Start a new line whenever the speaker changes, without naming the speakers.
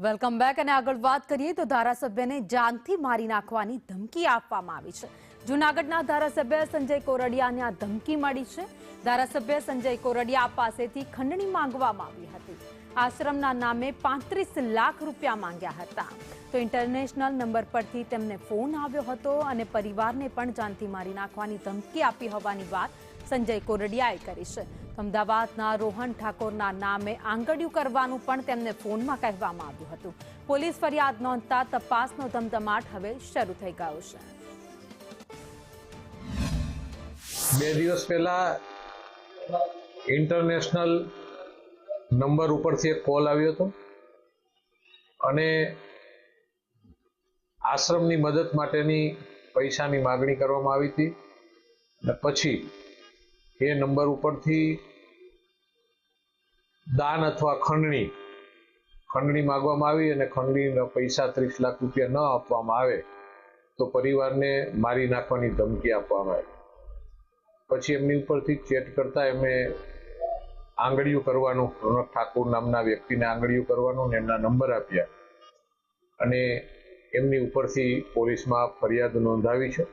Welcome back અને આગળ વાત કરીએ તો ધારાસભ્યને જાનથી મારી નાખવાની ધમકી આપવામાં આવી છે। જૂનાગઢના ધારાસભ્ય સંજય કોરડિયાને આ ધમકી મળી છે। ધારાસભ્ય સંજય કોરડિયા પાસેથી ખંડણી માંગવામાં આવી હતી। આશ્રમના નામે 35 લાખ રૂપિયા માંગ્યા હતા। તો ઇન્ટરનેશનલ નંબર પરથી તેમને ફોન આવ્યો હતો અને પરિવારને પણ જાનથી મારી નાખવાની ધમકી આપી હોવાની વાત સંજય કોરડિયાએ કરી છે। અમદાવાદના રોહન ઠાકોરના નામે આંગળિયું કરવાનું પણ તેમને ફોનમાં કહેવામાં આવ્યું હતું। પોલીસ ફરિયાદ નોંધતા તપાસનો ધમધમાટ હવે શરૂ થઈ ગયો છે।
2 દિવસ પહેલા ઇન્ટરનેશનલ નંબર ઉપરથી એક કોલ આવ્યો હતો અને આશ્રમની મદદ માટેની પૈસાની માગણી કરવામાં આવી હતી અને પછી એ નંબર ઉપરથી દાન અથવા ખંડણી માંગવામાં આવી અને ખંડણીના પૈસા 30 લાખ રૂપિયા ન આપવામાં આવે તો પરિવારને મારી નાખવાની ધમકી આપવામાં આવી। પછી એમની ઉપરથી ચેટ કરતા એમણે આંગળીઓ કરવાનું, રોનક ઠાકોર નામના વ્યક્તિને આંગળીઓ કરવાનું અને એમના નંબર આપ્યા અને એમની ઉપરથી પોલીસમાં ફરિયાદ નોંધાવી છે।